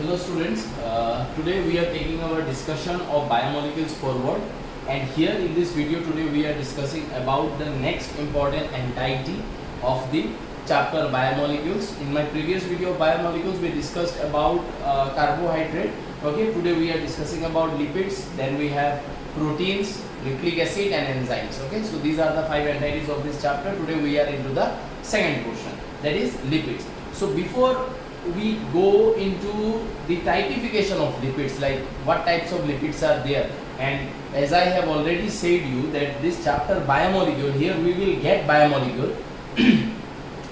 Hello students, today we are taking our discussion of biomolecules forward, and here in this video today we are discussing about the next important entity of the chapter biomolecules. In my previous video of biomolecules we discussed about carbohydrate. Okay, today we are discussing about lipids, then we have proteins, nucleic acid and enzymes. Okay, so these are the five entities of this chapter. Today we are into the second portion, that is lipids. So before we go into the typification of lipids, like what types of lipids are there, and as I have already said you that this chapter biomolecule, here we will get biomolecule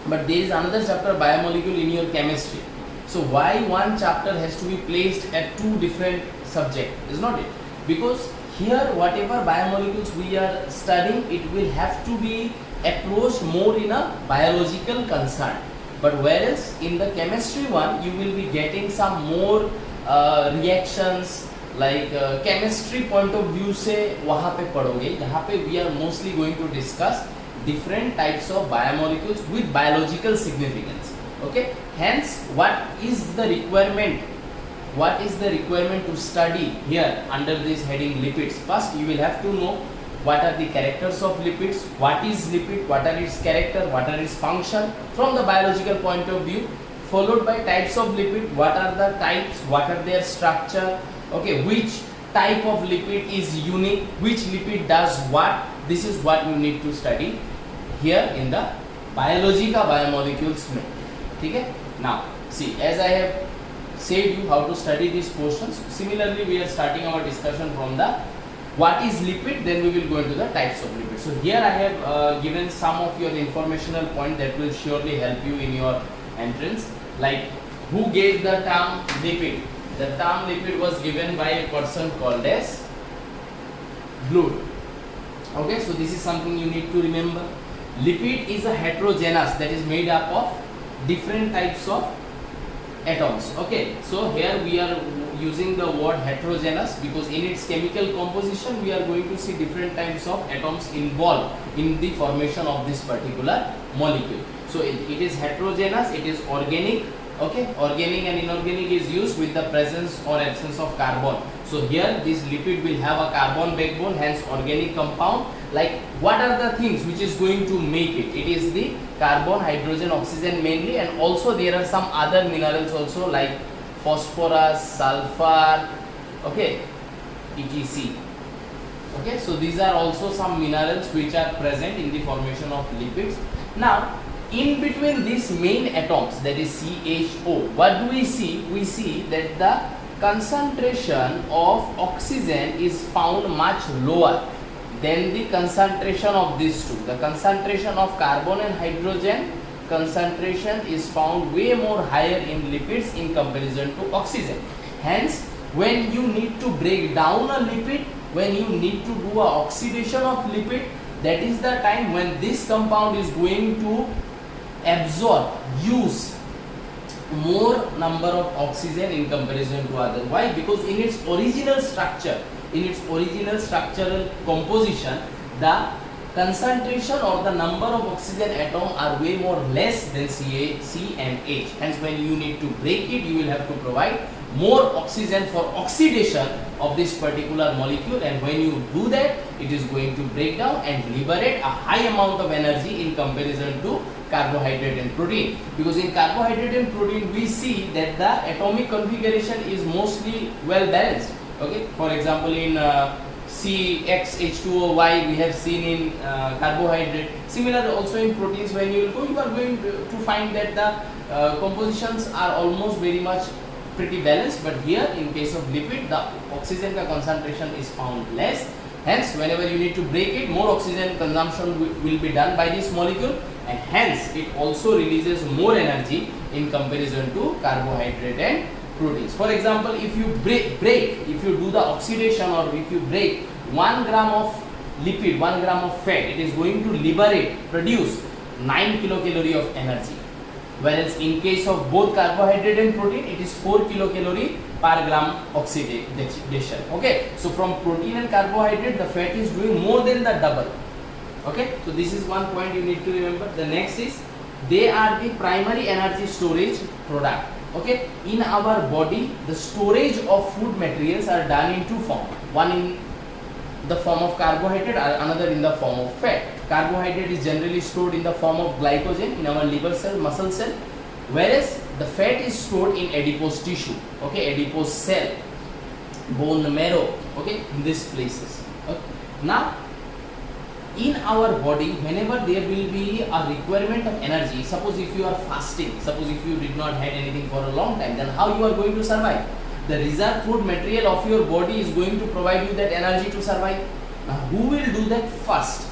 but there is another chapter biomolecule in your chemistry. So why one chapter has to be placed at two different subjects, is not it? Because here whatever biomolecules we are studying, it will have to be approached more in a biological concern. But whereas in the chemistry one, you will be getting some more reactions, like chemistry point of view से वहाँ पे पढ़ोगे. यहाँ पे we are mostly going to discuss different types of biomolecules with biological significance. Okay. Hence, what is the requirement? What is the requirement to study here under this heading lipids? First, you will have to know what are the characters of lipids, what is lipid, what are its character, what are its function from the biological point of view, followed by types of lipid, what are the types, what are their structure, okay, which type of lipid is unique, which lipid does what. This is what you need to study here in the biology का biomolecules में. ठीक है? Now see, as I have said you how to study these portions, similarly we are starting our discussion from the what is lipid, then we will go into the types of lipid. So here I have given some of your informational point that will surely help you in your entrance. Like, who gave the term lipid? The term lipid was given by a person called as Blood. Okay, so this is something you need to remember. Lipid is a heterogeneous, that is made up of different types of atoms. Okay, so here we are using the word heterogeneous because in its chemical composition we are going to see different types of atoms involved in the formation of this particular molecule. So it is heterogeneous, it is organic. Okay, organic and inorganic is used with the presence or absence of carbon. So here this lipid will have a carbon backbone, hence organic compound. Like, what are the things which is going to make it? It is the carbon, hydrogen, oxygen mainly, and also there are some other minerals also like phosphorus, sulfur, okay, etc. Okay, so these are also some minerals which are present in the formation of lipids. Now, in between these main atoms, that is CHO, what do we see? We see that the concentration of oxygen is found much lower than the concentration of these two. The concentration of carbon and hydrogen concentration is found way more higher in lipids in comparison to oxygen. Hence, when you need to break down a lipid, when you need to do a oxidation of lipid, that is the time when this compound is going to absorb, use more number of oxygen in comparison to other. Why? Because in its original structure, in its original structural composition, the concentration or the number of oxygen atom are way more less than C and H. Hence, when you need to break it, you will have to provide more oxygen for oxidation of this particular molecule, and when you do that, it is going to break down and liberate a high amount of energy in comparison to carbohydrate and protein. Because in carbohydrate and protein, we see that the atomic configuration is mostly well balanced. Okay, for example, in CXH2OY we have seen in carbohydrate. Similarly, also in proteins, when you will go, you are going to find that the compositions are almost very much pretty balanced. But here, in case of lipid, the oxygen concentration is found less. Hence, whenever you need to break it, more oxygen consumption will be done by this molecule, and hence it also releases more energy in comparison to carbohydrate and proteins. For example, if you if you do the oxidation, or if you break 1 gram of lipid, 1 gram of fat, it is going to produce 9 kilocalorie of energy. Whereas in case of both carbohydrate and protein, it is 4 kilocalorie per gram oxidation. Okay, so from protein and carbohydrate, the fat is doing more than the double. Okay, so this is one point you need to remember. The next is they are the primary energy storage product. Okay, in our body the storage of food materials are done in two forms, one in the form of carbohydrate, another in the form of fat. Carbohydrate is generally stored in the form of glycogen in our liver cell, muscle cell, whereas the fat is stored in adipose tissue, okay, adipose cell, bone marrow, okay, in these places. Okay. Now in our body, whenever there will be a requirement of energy, suppose if you are fasting, suppose if you did not had anything for a long time, then how you are going to survive? The reserve food material of your body is going to provide you that energy to survive. Now who will do that first?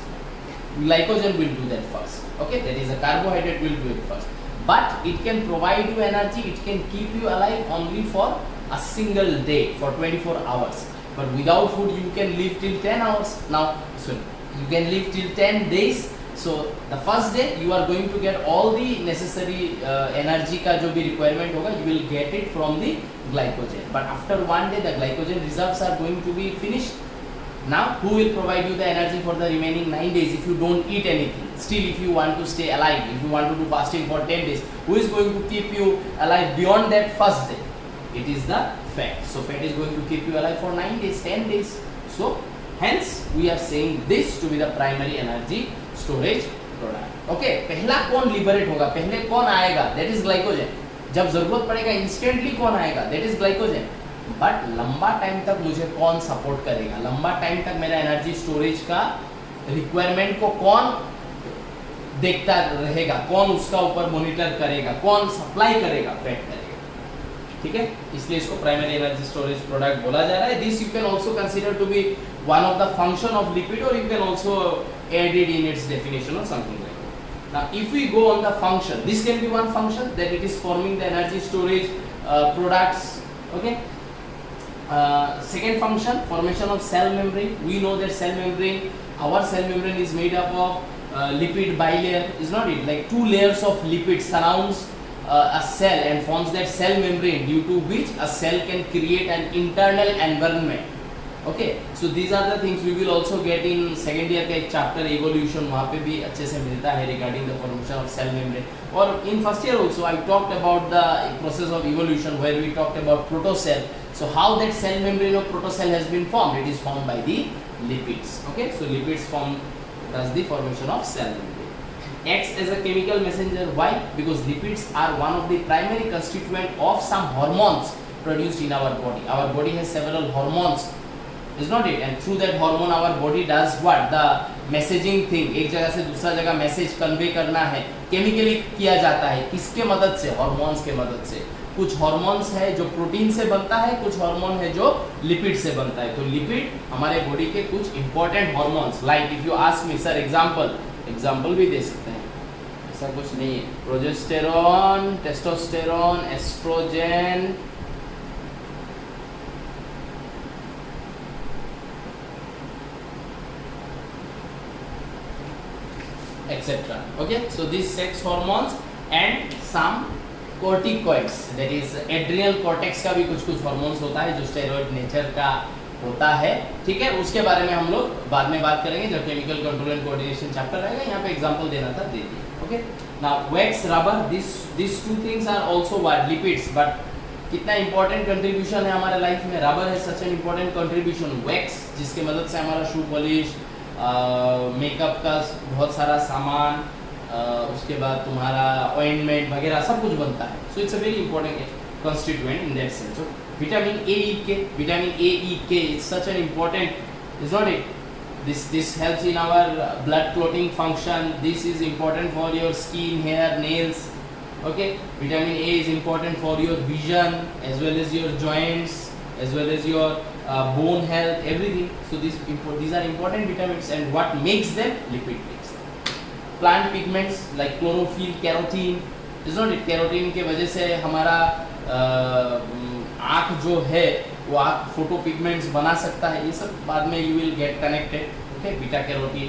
Glycogen will do that first, okay, that is a carbohydrate will do it first, but it can provide you energy, it can keep you alive only for a single day, for 24 hours, but without food you can live till 10 hours. Now sorry, you can live till 10 days. So the first day you are going to get all the necessary energy का जो भी requirement होगा, you will get it from the glycogen, but after one day the glycogen reserves are going to be finished. Now who will provide you the energy for the remaining 9 days if you don't eat anything? Still if you want to stay alive, if you want to do fasting for 10 days, who is going to keep you alive beyond that first day? It is the fat. So fat is going to keep you alive for 9 days, 10 days. So hence we are saying this to be the primary energy storage product. Okay, पहला कौन liberate होगा, पहले कौन आएगा? That is glycogen. जब जरूरत पड़ेगा instantly कौन आएगा? That is glycogen. बट लंबा टाइम तक मुझे कौन सपोर्ट करेगा, लंबा टाइम तक मेरा एनर्जी स्टोरेज का रिक्वायरमेंट को कौन देखता रहेगा, कौन उसका ऊपर मॉनिटर करेगा, कौन सप्लाई करेगा? फैट करेगा, ठीक है, इसलिए इसको प्राइमरी एनर्जी स्टोरेज प्रोडक्ट बोला जा रहा है. This you can also consider to be one of the function of lipid, और you can also add it in its definition और something like that. Now if we go on the function, this can be one function that it is forming the energy storage products. Okay, second function, formation of cell membrane. We know that cell membrane, our cell membrane is made up of lipid bilayer, is not it, like two layers of lipid surrounds a cell and forms that cell membrane, due to which a cell can create an internal environment. Okay, so these are the things we will also get in second year का एक chapter evolution, वहाँ पे भी अच्छे से मिलता है regarding the formation of cell membrane. और in first year also I talked about the process of evolution where we talked about protocell. So how that cell membrane of protocell has been formed? It is formed by the lipids. Okay, so lipids form does the formation of cell membrane. Acts as a chemical messenger. Why? Because lipids are one of the primary constituent of some hormones produced in our body. Our body has several hormones, is not it? And through that hormone our body does what? The messaging thing. एक जगह से दूसरा जगह message convey करना है, chemically किया जाता है. किसके मदद से? हॉर्मोन्स के मदद से. कुछ हॉर्मोन्स है जो प्रोटीन से बनता है, कुछ हार्मोन है जो लिपिड से बनता है. तो लिपिड हमारे बॉडी के कुछ important hormones, like if you ask me sir example भी दे सकते हैं, ऐसा कुछ नहीं है. Progesterone, testosterone, estrogen, etc. Okay, so these sex hormones and some corticoids, that is adrenal cortex का भी कुछ हार्मोन्स होता है जो स्टेरॉइड नेचर का होता है. ठीक है, उसके बारे में हम लोग बाद में बात करेंगे जब chemical control and coordination chapter आएगा. यहाँ पे एग्जांपल देना था, दे दिए. Okay, now wax, rubber, this two things are also what? Lipids. But कितना इंपॉर्टेंट कंट्रीब्यूशन है हमारे लाइफ में? रबर है such an important contribution. Wax जिसके मदद से हमारा शू पॉलिश, मेकअप का बहुत सारा सामान, उसके बाद तुम्हारा ऑइंटमेंट वगैरह सब कुछ बनता है. So it's a very important constituent in that sense. So vitamin A, E, K is such an important, is not it? This helps in our blood clotting function. This is important for your skin, hair, nails. Okay, vitamin A is important for your vision as well as your joints, as well as your bone health, everything. So these are important vitamins, and what makes them? Lipid makes them. Plant pigments like chlorophyll, carotene, is not it? Carotene के वजह से हमारा आँख जो है वो आँख photo pigments बना सकता है. ये सब बाद में you will get connected. Okay, beta carotene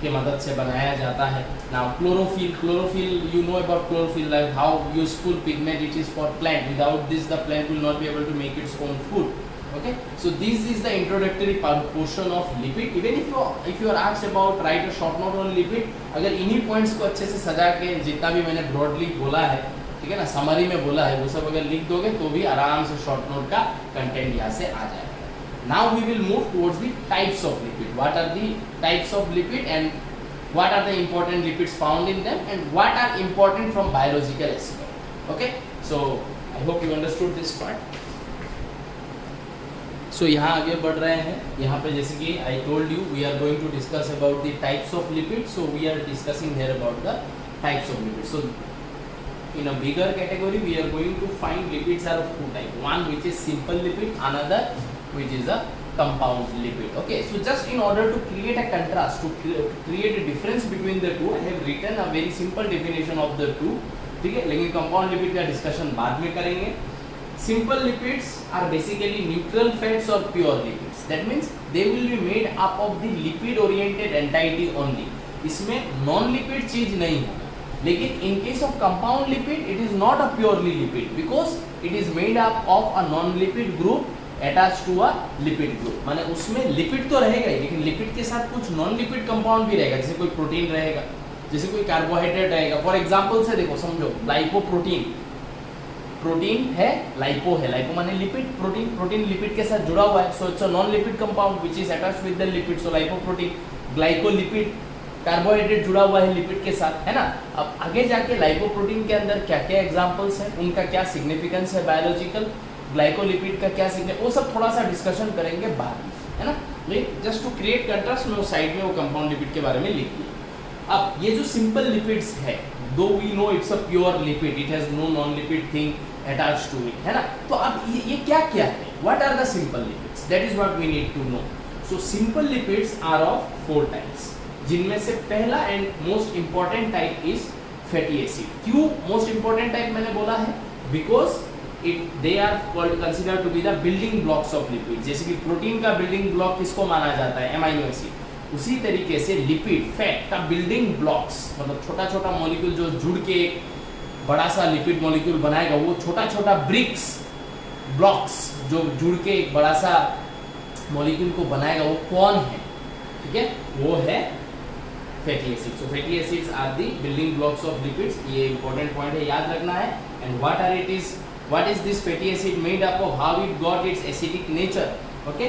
के मदद से बनाया जाता है. Now chlorophyll, you know about chlorophyll, like how useful pigment it is for plant. Without this the plant will not be able to make its own food. Okay, so this is the introductory portion of lipid. Even if you are asked about write a short note on lipid, अगर इन्हीं points को अच्छे से सजा के जितना भी मैंने broadly बोला है, ठीक है ना, समरी में बोला है वो सब अगर लिख दोगे तो भी आराम से शॉर्ट नोट का कंटेंट यहाँ से आ जाएगा. Now we will move towards the types of lipid. What are the types of lipid and what are the important lipids found in them and what are important from biological aspect. Okay, so I hope you understood this part. So यहाँ आगे बढ़ रहे हैं. यहाँ पे जैसे कि I told you we are going to discuss about the types of lipids. So we are discussing here about the types of lipids. So in a bigger category we are going to find lipids are of two types. One which is simple lipid, another which is a compound lipid. Okay, so just in order to create a contrast, to create a difference between the two, I have written a very simple definition of the two. ठीक है, लेकिन compound lipid का discussion बाद में करेंगे. Simple lipids are basically neutral fats or pure lipids. That means they will be made up of the lipid oriented entity only. इसमें non lipid चीज नहीं होगा. लेकिन in case of compound lipid, it is not a purely lipid because it is made up of a non lipid group attach to a lipid group. माने उसमें lipid तो रहेगा ही, लेकिन लिपिड के साथ कुछ नॉन लिपिड कंपाउंड भी रहेगा. जैसे कोई प्रोटीन रहेगा, जैसे कोई कार्बोहाइड्रेट रहेगा. फॉर एग्जांपल से देखो, समझो लाइपोप्रोटीन, प्रोटीन है, लाइपो है. लाइपो माने लिपिड, प्रोटीन, प्रोटीन लिपिड के साथ जुड़ा हुआ है. So it's a non lipid compound which is attached with the lipid. So lipoprotein. Glycolipid, carbohydrate जुड़ा हुआ है लिपिड के साथ, है ना. अब आगे जाके लाइपोप्रोटीन के अंदर क्या क्या एग्जाम्पल्स हैं, उनका क्या सिग्निफिकेंस है बायोलॉजिकल, ग्लाइकोलिपिड का क्या सिग्निफिकेंस, वो सब थोड़ा सा डिस्कशन करेंगे बाद में, है ना. जस्ट टू क्रिएट कंट्रास्ट में वो साइड में वो कंपाउंड लिपिड के बारे में लिख दिया. अब ये जो सिंपल लिपिड्स है, though we know it's a pure lipid, it has no non lipid thing attached to it, है ना. तो अब ये क्या क्या है, what are the simple lipids, that is what we need to know. So simple lipids are of 4 types, जिनमें से पहला and most important type is fatty acid. क्यों मोस्ट इंपॉर्टेंट टाइप मैंने बोला है, because they are considered to be the building blocks of lipid. जैसे कि protein का बिल्डिंग ब्लॉक किसको माना जाता है, एमाइनो एसिड. उसी तरीके से लिपिड, फैट का बिल्डिंग ब्लॉक्स, मतलब छोटा छोटा मॉलिक्यूल जो जुड़ के एक बड़ा सा लिपिड मॉलिक्यूल बनाएगा, वो छोटा छोटा ब्रिक्स, ब्लॉक्स जो जुड़ के एक बड़ा सा मॉलिक्यूल को बनाएगा, वो कौन है, ठीक है, वो है fatty acid. So fatty acids are the building blocks of lipids. ये इंपॉर्टेंट पॉइंट है, याद रखना है. And what are it is, what is this fatty acid made up of, how it got its acidic nature. Okay,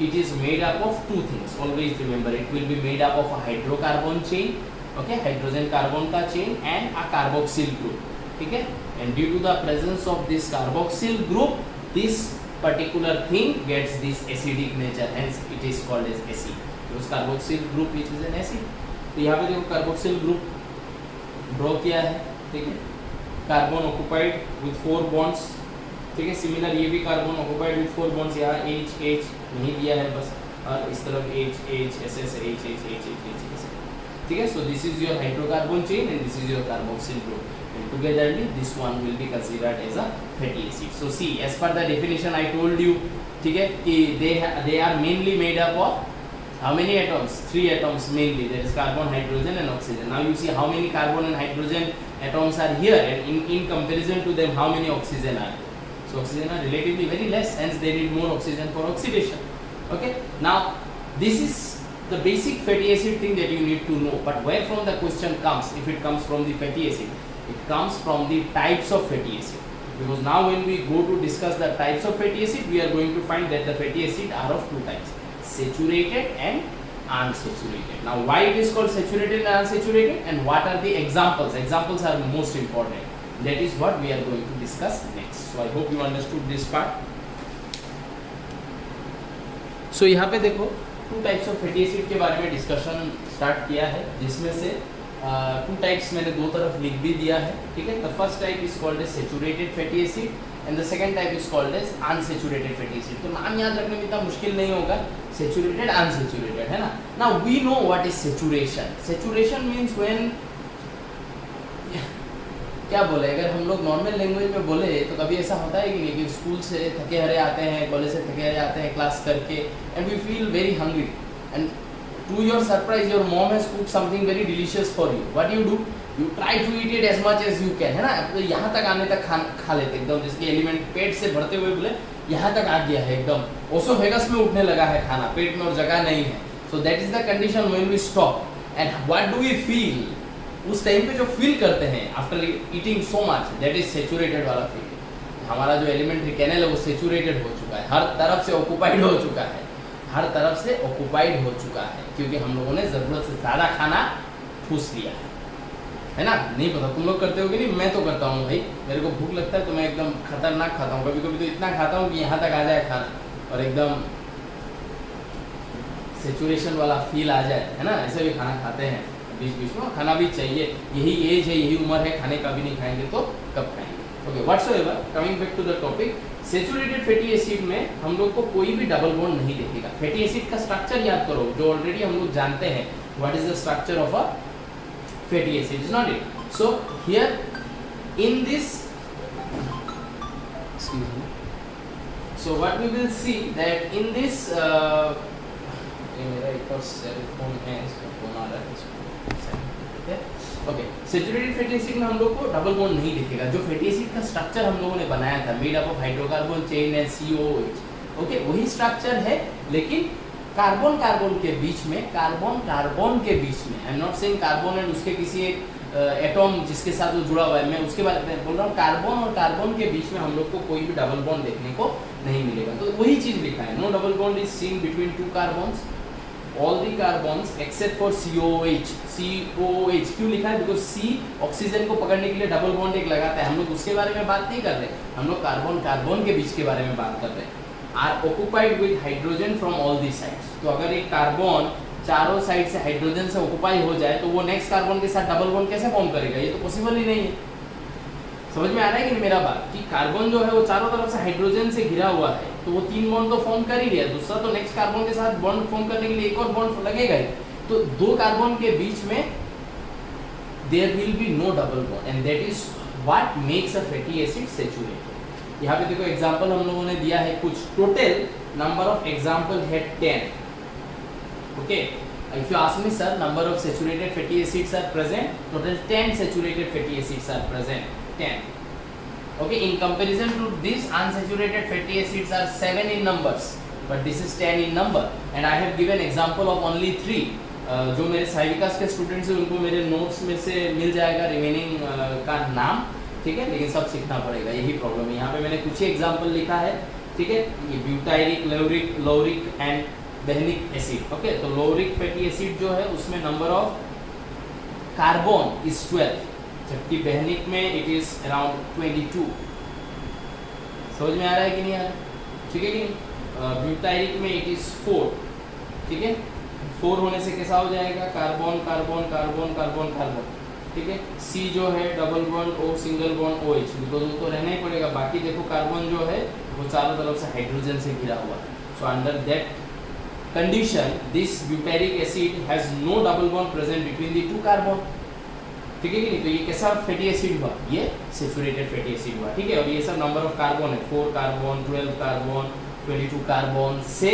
it is made up of two things, always remember. It will be made up of a hydrocarbon chain, okay, hydrogen carbon का chain, and a carboxyl group, ठीक है. and due to the presence of this carboxyl group, this particular thing gets this acidic nature, hence it is called as acid. Because carboxyl group which is an acid. तो यहाँ पे देखो carboxyl group draw किया है, ठीक है. Carbon occupied with 4 bonds, ठीक है. सिमिलर ये भी कार्बन ऑक्युपाइड विथ 4 बॉन्ड्स. यहाँ H H नहीं दिया है बस, और इस तरफ H H S S H H H H H, ठीक है. So this is your hydrocarbon chain and this is your carboxyl group, and togetherly this one will be considered as a fatty acid. So see, as per the definition I told you, ठीक है, कि they are mainly made up of how many atoms, 3 atoms mainly, that is carbon, hydrogen and oxygen. Now you see how many carbon and hydrogen atoms are here, and in comparison to them how many oxygen are there. So oxygen are relatively very less, hence they need more oxygen for oxidation. Okay, now this is the basic fatty acid thing that you need to know. But where from the question comes, if it comes from the fatty acid, it comes from the types of fatty acid. Because now when we go to discuss the types of fatty acid, we are going to find that the fatty acid are of 2 types, saturated and unsaturated. Now why it is called saturated and unsaturated, and what are the examples? Examples are most important. That is what we are going to discuss next. So I hope you understood this part. So यहाँ पे देखो 2 types of fatty acid के बारे में discussion start किया है, जिसमें से 2 types मैंने 2 तरफ लिख भी दिया है, ठीक है. The first type is called as saturated fatty acid and the second type is called as unsaturated fatty acid. तो नाम याद रखने में इतना मुश्किल नहीं होगा, saturated, unsaturated, है ना. Now we know what is saturation. Saturation means when, क्या बोले, अगर हम लोग नॉर्मल लैंग्वेज में बोले तो कभी ऐसा होता है कि नहीं, कि स्कूल से थके हरे आते हैं, कॉलेज से थके हरे आते हैं क्लास करके, and we feel very hungry, and to your surprise your mom has cooked something very delicious for you. What do? You try to eat it as much as you can, है ना. तो यहाँ तक आने तक खा लेते एकदम, जिसके एलिमेंट पेट से भरते हुए बोले यहाँ तक आ गया है, एकदम ओसोफेगस में उठने लगा है खाना, पेट में और जगह नहीं है. So that is the condition when we stop. And what do we feel? उस टाइम पे जो फील करते हैं after eating so much, that is saturated वाला फील। हमारा जो एलिमेंट्री कैनल है वो सेचुरेटेड हो चुका है, हर तरफ से ऑक्यूपाइड हो चुका है, हर तरफ से ऑक्यूपाइड हो चुका है, क्योंकि हम लोगों ने ज़रूरत से ज़्यादा खाना ठूस लिया है ना। नहीं पता तुम लोग करते हो कि नहीं, मैं तो करता हूँ भाई। मेरे को भूख लगता है तो मैं एकदम खतरनाक खाता हूँ, कभी कभी तो इतना खाता हूँ कि यहाँ तक आ जाए खाना और एकदम सेचुरेशन वाला फील आ जाए, है ना। ऐसे भी खाना खाते हैं बीच बीच में, खाना भी चाहिए, यही एज है, यही उम्र है, खाने का भी नहीं खाएंगे तो कब खाएंगे। Okay, whatsoever, coming back to the topic, saturated fatty acid में हम लोग को कोई भी डबल बॉन्ड नहीं दिखेगा। फैटी एसिड का स्ट्रक्चर याद करो, जो ऑलरेडी हम लोग जानते हैं, what is the structure of a fatty acid, is not it. So here in this, excuse me, so what we will see that in this मेरा एक और सेल फोन है, इसमें फोन आ रहा है, ओके। सेचुरेटेड फैटी एसिड में हम लोग को डबल बॉन्ड नहीं दिखेगा। जो फैटी एसिड का स्ट्रक्चर हम लोगों ने बनाया था, made up of hydrocarbon chain and COOH, okay, वही स्ट्रक्चर है, लेकिन कार्बन कार्बन के बीच में, कार्बन कार्बन के बीच में, I am not saying carbon and उसके किसी एक एटॉम जिसके साथ वो जुड़ा हुआ है, मैं उसके बारे में बोल रहा हूँ। कार्बन और कार्बन के बीच में हम लोग को कोई भी डबल बॉन्ड देखने को नहीं मिलेगा। तो वही चीज लिखा है, no double bond is seen between two carbons, all the carbons except for COOH। COOH क्यों लिखा है? बिकॉज C ऑक्सीजन को पकड़ने के लिए डबल बॉन्ड एक लगाता है, हम लोग उसके बारे में बात नहीं कर रहे, हम लोग कार्बन कार्बन के बीच के बारे में बात कर रहे हैं। Are occupied with hydrogen from all the sides. तो अगर एक कार्बन चारों साइड से हाइड्रोजन से ऑक्यूपाई हो जाए तो वो नेक्स्ट कार्बन के साथ डबल बॉन्ड कैसे फॉर्म करेगा? ये तो पॉसिबल ही नहीं है। समझ में आ रहा है कि नहीं मेरा बात, कि कार्बन जो है वो चारों तरफ से हाइड्रोजन से घिरा हुआ है, तो वो 3 बॉन्ड तो फॉर्म कर ही लिया, दूसरा तो नेक्स्ट कार्बन के साथ बॉन्ड फॉर्म करने के लिए एक और बॉन्ड लगेगा ही। तो 2 कार्बन के बीच में there will be no double bond, and that is what makes a fatty acid saturated. यहाँ पे देखो एग्जांपल हम लोगों ने दिया है कुछ, टोटल नंबर ऑफ एग्जांपल है 10। Okay, if you ask me sir, number of saturated fatty acids are present, total 10 saturated fatty acids are present, 10. Okay, in comparison to this, unsaturated fatty acids are 7 in numbers, but this is 10 in number, and I have given example of only 3. जो मेरे साइविकास के students हैं उनको मेरे notes में से मिल जाएगा remaining का नाम, ठीक है, लेकिन सब सीखना पड़ेगा, यही प्रॉब्लम है। यहाँ पे मैंने कुछ ही एग्जाम्पल लिखा है, ठीक है, ये butyric, lauric and behenic acid. Okay, तो लोरिक फैटी एसिड जो है उसमें नंबर ऑफ कार्बन इज 12, जबकि बेहनिक में इट इज अराउंड 22। समझ में आ रहा है कि नहीं आ रहा है? ठीक है कि नहीं? ब्यूटाइरिक में इट इज 4, ठीक है, 4 होने से कैसा हो जाएगा? Carbon carbon carbon carbon carbon, ठीक है। C जो है double bond O, single bond OH, because वो तो रहना ही पड़ेगा। बाकी देखो कार्बन जो है वो चारों तरफ से हाइड्रोजन से घिरा हुआ है। So under that condition this butyric acid has no double bond present between the 2 carbon, ठीक है कि नहीं? तो ये कैसा फैटी एसिड हुआ? ये सैचुरेटेड फैटी एसिड हुआ, ठीक है। और ये सब नंबर ऑफ कार्बन है, 4 कार्बन, 12 कार्बन, 22 कार्बन से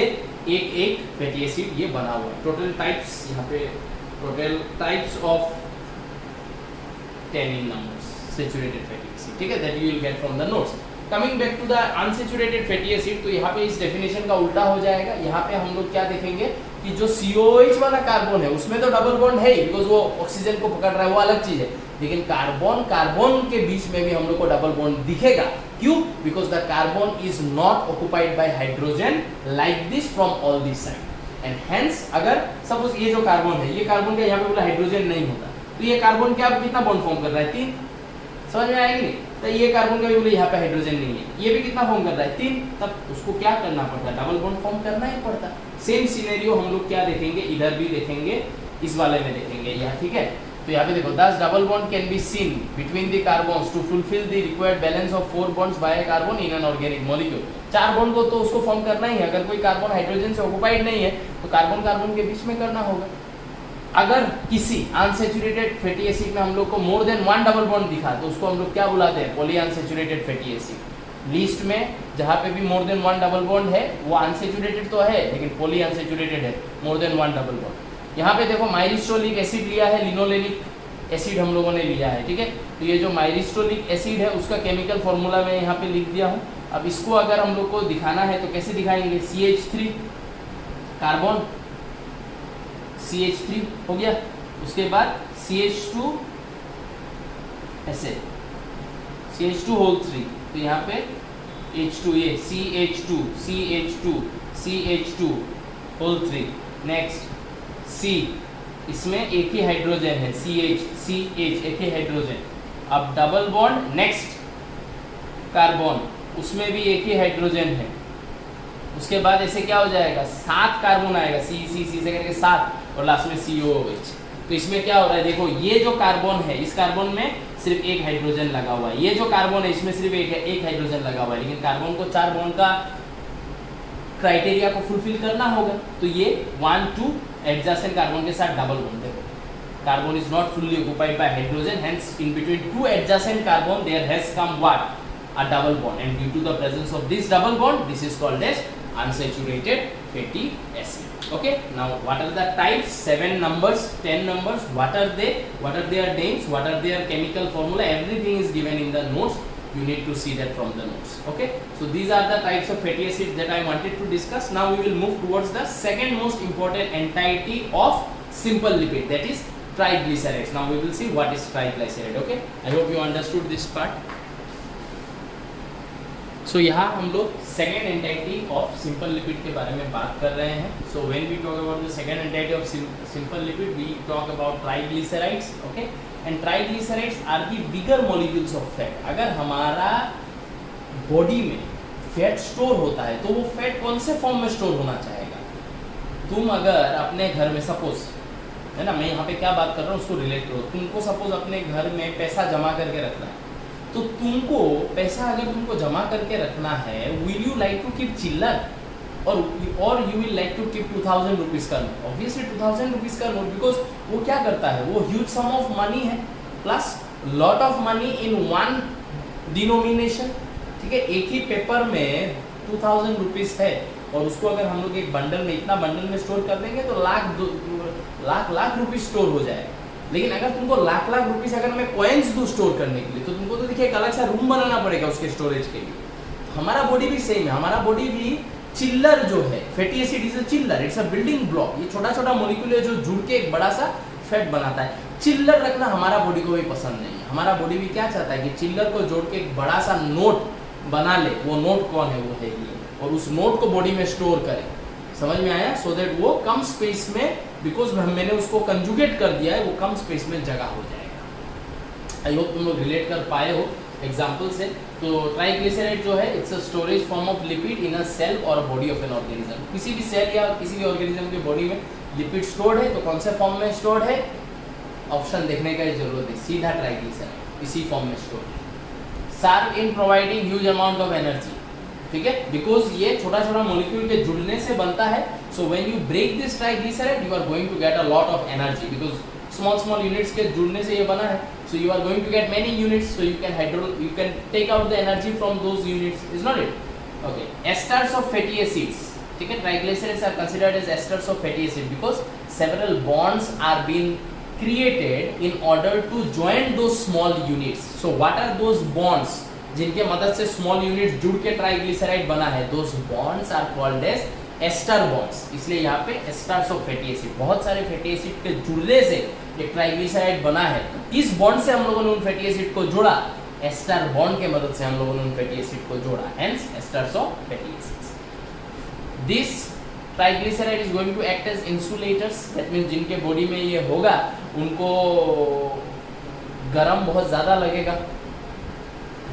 एक फैटी एसिड ये बना हुआ है। टोटल टाइप्स यहाँ पे, total types of 10 in numbers saturated fatty acid, ठीक है, that you will get from the notes. Coming back to the unsaturated fatty acid, तो यहाँ पे इस डेफिनेशन का उल्टा हो जाएगा। यहाँ पे हम लोग क्या देखेंगे कि जो COOH वाला कार्बन है उसमें तो डबल बॉन्ड है ही, बिकॉज वो ऑक्सीजन को पकड़ रहा है, वो अलग चीज है, लेकिन कार्बन कार्बन के बीच में भी हम लोग को डबल बॉन्ड दिखेगा। क्यों? Because the carbon is not occupied by hydrogen like this from all this side, and hence अगर सपोज ये जो कार्बन है, ये कार्बन का यहाँ पे बोला हाइड्रोजन नहीं होता, तो ये कार्बन क्या कितना बॉन्ड फॉर्म कर रहा है? 3। समझ में आएगी नहीं? तो ये कार्बन का भी बोले यहाँ पे हाइड्रोजन नहीं है, ये भी कितना फॉर्म कर रहा है? 3। तब उसको क्या करना पड़ता है? डबल बॉन्ड फॉर्म करना ही पड़ता। सेम सिनेरियो हम लोग क्या देखेंगे, इधर भी देखेंगे, इस वाले में देखेंगे यहाँ, ठीक है। तो यहाँ पे देखो, thus double bond can be seen between the carbons to fulfill the required balance of 4 bonds by a carbon in an organic molecule। 4 bond को तो उसको फॉर्म करना ही है। अगर कोई कार्बन हाइड्रोजन से ऑक्यूपाइड नहीं है तो कार्बन कार्बन के बीच में करना होगा। अगर किसी अनसैचुरेटेड फैटी एसिड में हम लोग को मोर देन 1 डबल बॉन्ड दिखा तो उसको हम लोग क्या बुलाते हैं? Poly unsaturated fatty acid. List में जहाँ पे भी मोर देन 1 डबल बॉन्ड है वो अनसैचुरेटेड तो है, लेकिन पॉली अनसैचुरेटेड है, मोर देन 1 डबल बॉन्ड। यहाँ पे देखो माइरिस्टोलिक एसिड लिया है, लिनोलेनिक एसिड हम लोगों ने लिया है, ठीक है। तो ये जो माइरिस्टोलिक एसिड है उसका केमिकल फॉर्मूला मैं यहाँ पे लिख दिया हूँ। अब इसको अगर हम लोग को दिखाना है तो कैसे दिखाएंगे? CH3 कार्बन, CH3 हो गया, उसके बाद CH2 ऐसे CH2 होल 3, तो यहाँ पे H2 ये CH2 CH2 CH2 whole 3। Next C, इसमें एक ही हाइड्रोजन है CH एक ही हाइड्रोजन। अब डबल बॉन्ड नेक्स्ट कार्बन, उसमें भी एक ही हाइड्रोजन है। उसके बाद ऐसे क्या हो जाएगा, 7 कार्बन आएगा, C से करके 7 और लास्ट में COOH। तो इसमें क्या हो रहा है, देखो ये जो कार्बन है, इस कार्बन में सिर्फ एक हाइड्रोजन लगा हुआ है, ये जो कार्बन है इसमें सिर्फ एक हाइड्रोजन लगा हुआ है, लेकिन कार्बन को 4 बॉन्ड का क्राइटेरिया को फुलफिल करना होगा। तो ये 1 2 एडजेसेंट कार्बन के साथ डबल बॉन्ड, देखो carbon is not fully occupied by hydrogen, hence in between 2 adjacent carbon there has come what, a double bond, and due to the presence of this double bond, this is called as unsaturated fatty acid. Okay, now what are the types? 7 numbers, 10 numbers. What are they? What are their names? What are their chemical formula? Everything is given in the notes. You need to see that from the notes. Okay, so these are the types of fatty acids that I wanted to discuss. Now we will move towards the second most important entity of simple lipid, that is triglycerides. Now we will see what is triglyceride. Okay, I hope you understood this part. So यहाँ हम लोग second entity of simple lipid के बारे में बात कर रहे हैं. So when we talk about the second entity of simple lipid, we talk about triglycerides. Okay, and triglycerides are the bigger molecules of fat. अगर हमारा बॉडी में फैट स्टोर होता है तो वो फैट कौन से फॉर्म में स्टोर होना चाहेगा. तुम अगर अपने घर में सपोज, है ना, मैं यहाँ पे क्या बात कर रहा हूँ उसको रिलेट करो. तुमको सपोज अपने घर में पैसा जमा करके रखना है, तो तुमको पैसा अगर तुमको जमा करके रखना है, will you like to keep चिल्लर और you will like to keep 2000 rupees का नोट. ऑब्वियसली 2000 रुपीज़ का नोट, बिकॉज वो क्या करता है, वो ह्यूज सम ऑफ मनी है plus lot of money in one denomination. ठीक है, एक ही पेपर में 2000 रुपीज़ है और उसको अगर हम लोग एक बंडल में, इतना बंडल में स्टोर कर देंगे तो लाख रुपीज़ स्टोर हो जाएगा. लेकिन अगर तुमको लाख रुपीस अगर मैं कॉइन्स दूं स्टोर करने के लिए, तो तुमको तो देखिए एक अलग सा रूम बनाना पड़ेगा उसके स्टोरेज के लिए. हमारा बॉडी भी सेम है. हमारा बॉडी भी चिल्लर जो है, फैटी एसिड इज अ चिल्लर, इट्स अ बिल्डिंग ब्लॉक. ये छोटा छोटा मॉलिक्यूल है जो जुड़ के एक बड़ा सा फैट बनाता है. चिल्लर रखना हमारा बॉडी को भी पसंद नहीं है. हमारा बॉडी भी क्या चाहता है कि चिल्लर को जोड़ के एक बड़ा सा नोट बना ले. वो नोट कौन है, वो है ये, और उस नोट को बॉडी में स्टोर करे. समझ में आया? सो दैट वो कम स्पेस में, बिकॉज मैंने उसको कंजुगेट कर दिया है, वो कम स्पेस में जगह हो जाएगा. आई होप तुम लोग रिलेट कर पाए हो एग्जाम्पल से. तो ट्राइग्लिसराइड जो है, it's a storage form of lipid in a cell और a body of an organism. किसी भी सेल या किसी भी ऑर्गेनिज्म की बॉडी में लिपिड स्टोर्ड है, तो कौन से फॉर्म में स्टोर्ड है, ऑप्शन देखने का जरूरत है. सीधा ट्राइग्लिसराइड इसी फॉर्म में स्टोर्ड है. Serve in providing huge amount of energy. ठीक है, बिकॉज ये छोटा छोटा मॉलिक्यूल के जुड़ने से बनता है. So when you break this triglyceride, you are going to get a lot of energy, because small units के जुड़ने से ये बना है. So you are going to get many units, so you can take out the energy from those units. Is not it? Okay, esters of fatty acids. ठीक है, triglycerides are considered as esters of fatty acid because several bonds are been created in order to join those small units. So what are those bonds जिनके मदद से small units जुड़ के triglyceride बना है? Those bonds are called as ester bonds. इसलिए यहाँ पे एस्टर्स ऑफ फैटी एसिड, बहुत सारे फैटी एसिड के जुड़ने से एक ट्राइग्लिसराइड बना है. किस बॉन्ड से हम लोगों ने उन फैटी एसिड को जोड़ा? एस्टर बॉन्ड के मदद से हम लोगों ने उन फैटी एसिड को जोड़ा. Hence esters of fatty acids. This triglyceride is going to act as insulators. That means जिनके बॉडी में ये होगा उनको गरम बहुत ज़्यादा लगेगा,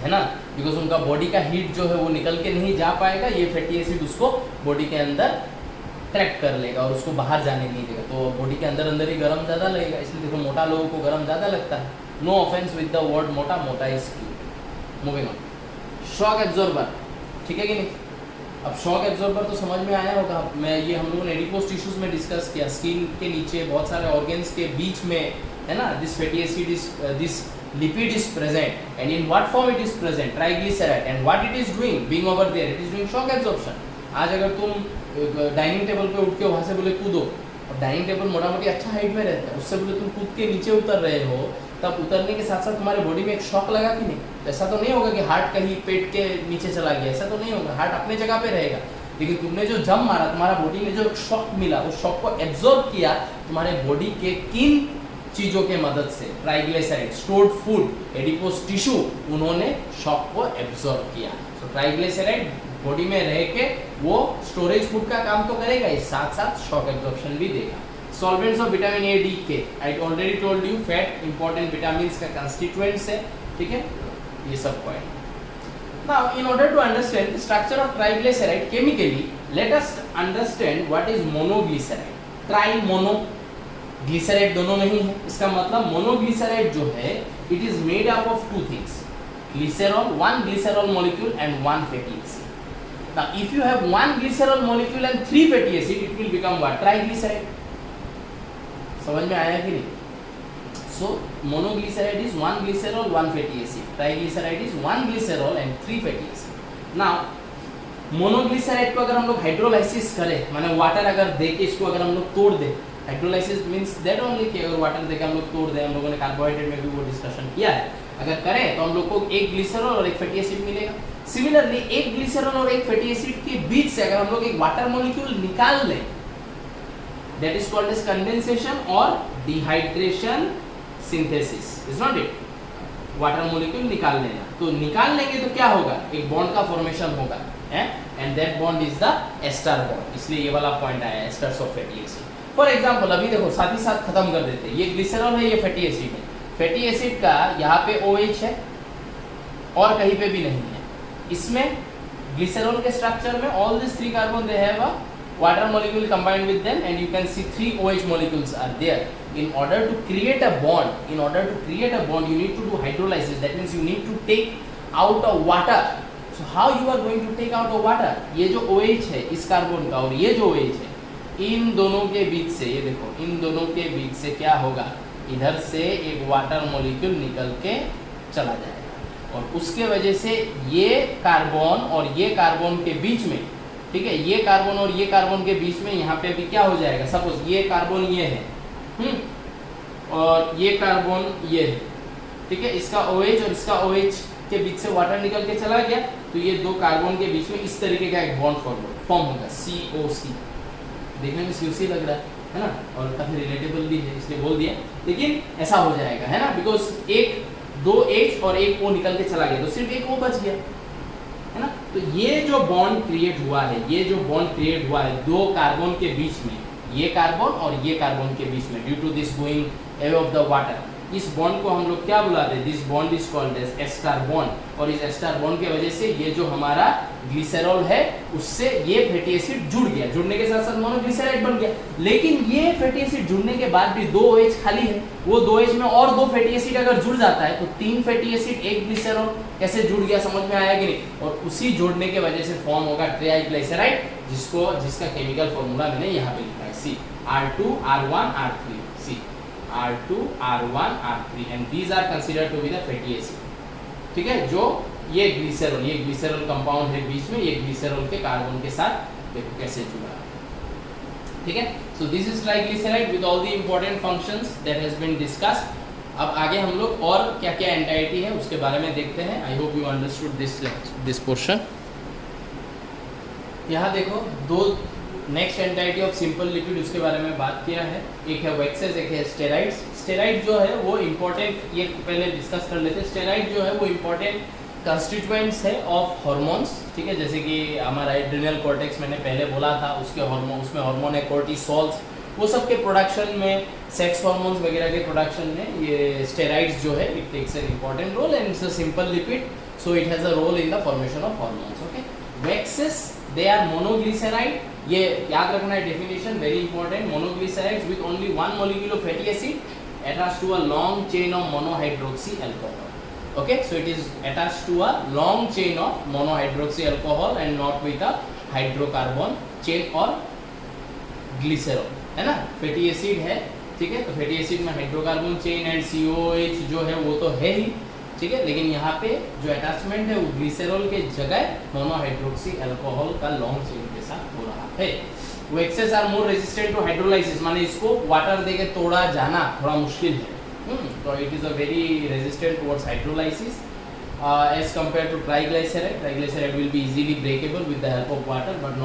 है ना, बिकॉज उनका बॉडी का हीट जो है वो निकल के नहीं जा पाएगा. ये फैटी एसिड उसको बॉडी के अंदर ट्रैप कर लेगा और उसको बाहर जाने नहीं देगा. तो बॉडी के अंदर ही गर्म ज़्यादा लगेगा. इसलिए देखो मोटा लोगों को गर्म ज़्यादा लगता है. No offense with the word मोटा, मोटा is cute. Moving on. Shock absorber. ठीक है कि नहीं? अब शॉक एब्जॉर्बर तो समझ में आया होगा. मैं ये हम लोगों ने एडिपोज टिश्यूज में डिस्कस किया. स्किन के नीचे बहुत सारे ऑर्गन्स के बीच में, है ना, this fatty acid is this lipid is present, and in what form it is present? Triglyceride. And what it is doing being over there? It is doing shock absorption. आज अगर तुम डाइनिंग टेबल पे उठ के वहाँ से बोले कूदो, और डाइनिंग टेबल मोटा मोटी अच्छा हाइट में रहता है, उससे बोले तुम कूद के नीचे उतर रहे हो, तब उतरने के साथ साथ तुम्हारे बॉडी में एक शॉक लगा कि नहीं? ऐसा तो नहीं होगा कि हार्ट कहीं पेट के नीचे चला गया, ऐसा तो नहीं होगा. हार्ट अपने जगह पे रहेगा, लेकिन तुमने जो जंप मारा, तुम्हारा बॉडी में जो शॉक मिला, उस शॉक को एब्जॉर्ब किया तुम्हारे बॉडी के किन चीजों के मदद से, triglyceride stored food adipose tissue, उन्होंने शॉक को एब्जॉर्ब किया। तो ट्राइग्लिसराइड बॉडी में रह के वो स्टोरेज फूड का काम तो करेगा ही, साथ साथ शॉक एब्जॉर्प्शन भी देगा। Solvents of vitamin A, D, K, I already told you, fat important vitamin का कंस्टिट्यूएंट्स है, ठीक है, ये सब point. Now, in order to understand the structure of triglyceride chemically, let us understand what is monoglyceride. Tri, mono, glyceride दोनों में ही है। इसका मतलब monoglyceride जो है, it is made up of two things: glycerol, one glycerol molecule and one fatty acid. Now, if you have one glycerol molecule and three fatty acid, it will become what? Triglyceride. समझ में आया कि नहीं? So monoglyceride is one glycerol, one fatty acid. Triglyceride is one glycerol and three fatty acid. Now monoglyceride को अगर हम लोग hydrolysis करें, माने वाटर अगर दे के इसको अगर हम लोग तोड़ दे, हाइड्रोलाइसिस मींस दैट ओनली कि अगर वाटर दे के हम लोग तोड़ दें, हम लोगों ने कार्बोहाइड्रेट में भी वो डिस्कशन किया है, अगर करें तो हम लोग को एक ग्लिसरॉल और एक फैटी एसिड मिलेगा। सिमिलरली एक ग्लिसरॉल और एक फैटी एसिड के बीच से अगर हम लोग एक वाटर मॉलिक्यूल निकाल लें, that is called as condensation और dehydration synthesis, is not it? Water molecule निकाल लेना, तो निकाल लेंगे तो क्या होगा? एक बॉन्ड का फॉर्मेशन होगा, and that bond is the ester bond, इसलिए ये वाला पॉइंट आया esters of fatty acid. For example अभी देखो साथ ही साथ खत्म कर देते हैं, ये ग्लिसरॉल है, ये फैटी एसिड है। फैटी एसिड का यहाँ पे OH है और कहीं पे भी नहीं है। इसमें ग्लिसरॉल के स्ट्रक्चर में all this three carbon they have a water molecule combined with them, and you can see three OH molecules are there. In order to create a bond, you need to do hydrolysis. That means you need to take out a water. So how you are going to take out a water? ये जो OH है इस carbon का और ये जो OH है, इन दोनों के बीच से, ये देखो इन दोनों के बीच से क्या होगा? इधर से एक वाटर मॉलिक्यूल निकल के चला जाएगा और उसके वजह से ये कार्बन और ये कार्बन के बीच में, ठीक है, ये कार्बन और ये कार्बन के बीच में यहाँ पे अभी क्या हो जाएगा? सपोज ये कार्बन ये है, और ये कार्बन ये है, ठीक है, इसका OH और इसका OH के बीच से वाटर निकल के चला गया, तो ये दो कार्बन के बीच में इस तरीके का एक बॉन्ड फॉर्म होगा, COC। देखने में COC लग रहा है ना, और काफी रिलेटेबल भी है इसलिए बोल दिया, लेकिन ऐसा हो जाएगा, है ना, बिकॉज एक दो H और एक O निकल के चला गया तो सिर्फ एक O बच गया, है ना। तो ये जो बॉन्ड क्रिएट हुआ है, दो कार्बन के बीच में, ये कार्बन और ये कार्बन के बीच में, due to this going away of the water, इस बॉन्ड को हम लोग क्या बुलाते हैं? This bond is called as ester bond. और इस एस्टर बॉन्ड के वजह से ये जो हमारा ग्लिसरॉल है उससे ये फैटी एसिड जुड़ गया, जुड़ने के साथ साथ मोनोग्लिसराइड बन गया। लेकिन ये फैटी एसिड जुड़ने के बाद भी दो OH खाली है, वो दो OH में और दो फैटी एसिड अगर जुड़ जाता है तो तीन फैटी एसिड एक ग्लिसरॉल कैसे जुड़ गया, समझ में आया कि नहीं? और उसी जोड़ने के वजह से फॉर्म होगा ट्राइग्लिसराइड, जिसका केमिकल फॉर्मूला मैंने यहाँ पे लिखा है, C R2R1 R3 C R2R1 R3 and these are considered to be the fatty acid, ठीक है। जो ये ग्लिसरॉल कंपाउंड है बीच में, ये ग्लिसरॉल के कार्बन के साथ देखो कैसे जुड़ा, ठीक है। So this is triglyceride with all the important functions that has been discussed. अब आगे हम लोग और क्या क्या एंटाइटी है उसके बारे में देखते हैं। आई hope you understood this portion. यहाँ देखो दो next entity of simple lipid उसके बारे में बात किया है, एक है वैक्सेस, एक है स्टेराइड्स। स्टेराइड जो है वो इम्पोर्टेंट, ये पहले डिस्कस कर लेते हैं। स्टेराइड जो है वो इम्पोर्टेंट कंस्टिट्यूएंट्स है ऑफ हॉर्मोन्स, ठीक है। जैसे कि हमारा एड्रिनल कॉर्टेक्स मैंने पहले बोला था, उसके हार्मोन, उसमें हार्मोन है कोर्टिसोल्स, वो सब के प्रोडक्शन में, सेक्स हार्मोन्स वगैरह के प्रोडक्शन में ये स्टेराइड्स जो है it takes an important role and it's a simple lipid, so it has a role in the formation of hormones, okay. Waxes they are monoglyceride, ये याद रखना है definition, very important. Monoglycerides with only one molecule of fatty acid attached to a long chain of monohydroxy alcohol, okay, so it is attached to a long chain of monohydroxy alcohol and not with a hydrocarbon chain or glycerol, है ना। Fatty acid है, ठीक है, तो fatty acid में hydrocarbon chain and COH जो है वो तो है ही, ठीक है, लेकिन यहाँ पे जो अटैचमेंट है वो ग्लिसरॉल के जगह मोनोहाइड्रोक्सी अल्कोहल का लॉन्ग चेन के साथ हो रहा है। Waxes are more resistant to hydrolysis, माने इसको वाटर देके तोड़ा जाना थोड़ा मुश्किल है, तो it is a very resistant towards hydrolysis as compare to triglyceride. Triglyceride will be easily breakable with the help of water but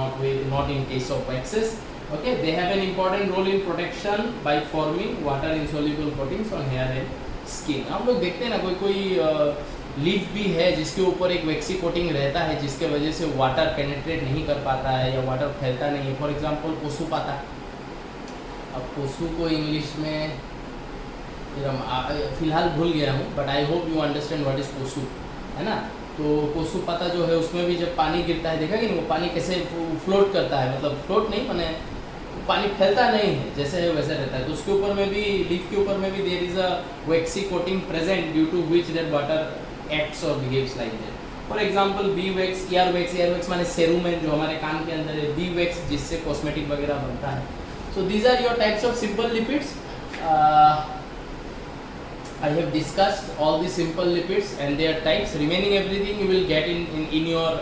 not in case of waxes. Okay, they have an important role in protection by forming water insoluble coatings on hair and skin. हम लोग देखते हैं ना, कोई leaf भी है जिसके ऊपर एक वैक्सी कोटिंग रहता है, जिसके वजह से वाटर पेनिट्रेट नहीं कर पाता है या वाटर फैलता नहीं है. फॉर एग्जांपल पोसू पाता. अब पोसू को इंग्लिश में फिलहाल भूल गया हूँ, but I hope you understand what is पोसू, है ना. तो पोसू पाता जो है उसमें भी जब पानी गिरता है, देखा कि नहीं, वो पानी कैसे फ्लोट करता है, मतलब फ्लोट नहीं, मैंने पानी फैलता नहीं है, जैसे है वैसे रहता है. तो उसके ऊपर में भी, लीफ के ऊपर में भी there is a waxy coating present due to which that water acts और behaves like that. For example bee wax, ear wax माने सेरुमेन जो हमारे कान के अंदर है, बी वैक्स जिससे कॉस्मेटिक वगैरह बनता है. So these are your types of simple lipids. I have discussed all the simple lipids and their types. Remaining everything you will get in your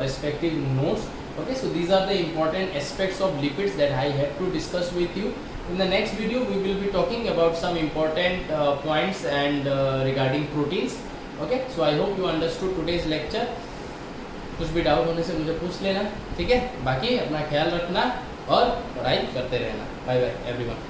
respective notes. Okay, so these are the important aspects of lipids that I have to discuss with you. In the next video we will be talking about some important points and regarding proteins. Okay, so I hope you understood today's lecture. कुछ भी doubt होने से मुझे पूछ लेना, ठीक है. बाकी अपना ख्याल रखना और पढ़ाई करते रहना. Bye bye everyone.